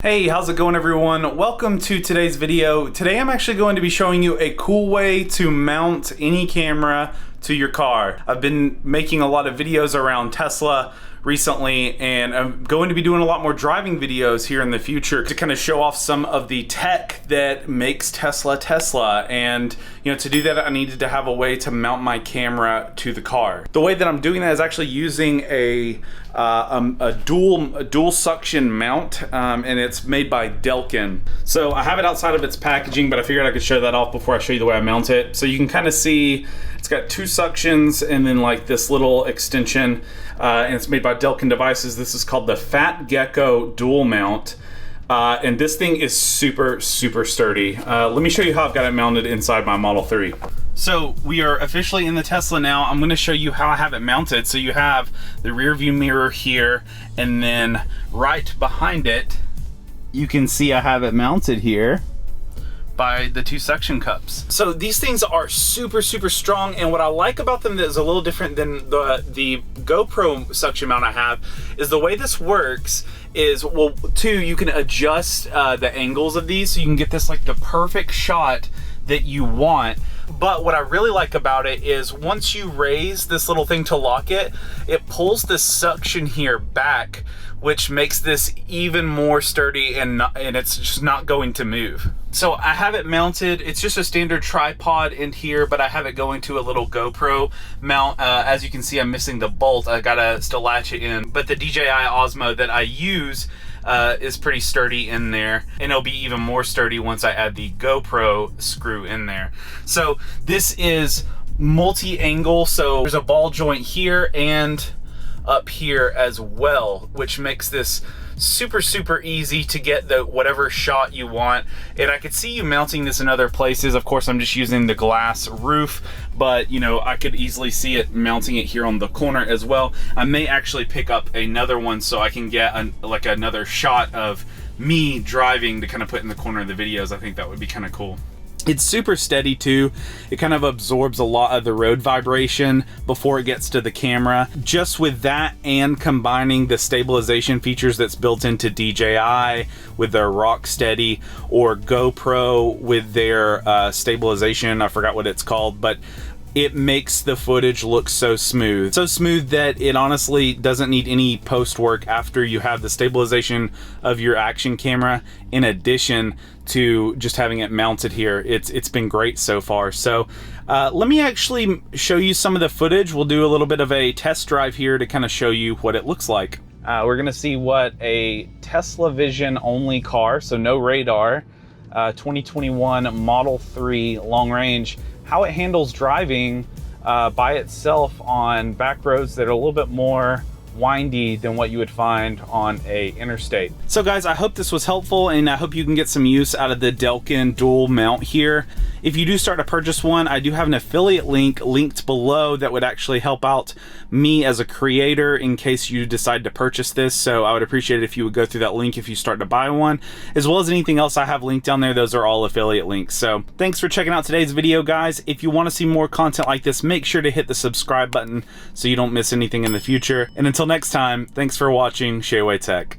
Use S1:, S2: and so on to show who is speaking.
S1: Hey, how's it going everyone? Welcome to today's video. Today I'm actually going to be showing you a cool way to mount any camera to your car. I've been making a lot of videos around Tesla recently, and I'm going to be doing a lot more driving videos here in the future to kind of show off some of the tech that makes Tesla. And you know, to do that I needed to have a way to mount my camera to the car. The way that I'm doing that is actually using a dual suction mount, and it's made by Delkin. So I have it outside of its packaging, but I figured I could show that off before I show you the way I mount it. So you can kind of see it's got two suctions and then like this little extension, and it's made by Delkin devices. This is called the Fat Gecko dual mount, and this thing is super sturdy. Let me show you how I've got it mounted inside my Model 3. So we are officially in the Tesla now. I'm going to show you how I have it mounted. So you have the rear view mirror here, and then right behind it you can see I have it mounted here by the two suction cups. So these things are super strong, and what I like about them that is a little different than the GoPro suction mount I have is the way this works is, well, you can adjust the angles of these so you can get this like the perfect shot that you want. But what I really like about it is once you raise this little thing to lock it, it pulls this suction here back, which makes this even more sturdy, and it's just not going to move. So I have it mounted, it's just a standard tripod in here, but I have it going to a little GoPro mount. As you can see, I'm missing the bolt. I gotta still latch it in, but the DJI Osmo that I use is pretty sturdy in there, and it'll be even more sturdy once I add the GoPro screw in there. So this is multi-angle, so there's a ball joint here and up here as well, which makes this super easy to get the whatever shot you want. And I could see you mounting this in other places. Of course, I'm just using the glass roof, but you know, I could easily see it mounting it here on the corner as well. I may actually pick up another one so I can get like another shot of me driving to kind of put in the corner of the videos. I think that would be kind of cool. It's super steady too. It kind of absorbs a lot of the road vibration before it gets to the camera. Just with that, and combining the stabilization features that's built into DJI with their Rocksteady, or GoPro with their stabilization, I forgot what it's called, but it makes the footage look so smooth. So smooth that it honestly doesn't need any post work after you have the stabilization of your action camera, in addition to just having it mounted here. It's been great so far. So let me actually show you some of the footage. We'll do a little bit of a test drive here to kind of show you what it looks like. We're gonna see what a Tesla Vision only car, so no radar, 2021 Model 3 long range, how it handles driving by itself on back roads that are a little bit more windy than what you would find on a interstate. So guys, I hope this was helpful, and I hope you can get some use out of the Delkin dual mount here. If you do start to purchase one, I do have an affiliate link linked below that would actually help out me as a creator in case you decide to purchase this. So I would appreciate it if you would go through that link if you start to buy one, as well as anything else I have linked down there. Those are all affiliate links. So thanks for checking out today's video, guys. If you want to see more content like this, make sure to hit the subscribe button so you don't miss anything in the future. And until next time, thanks for watching Shayway Tech.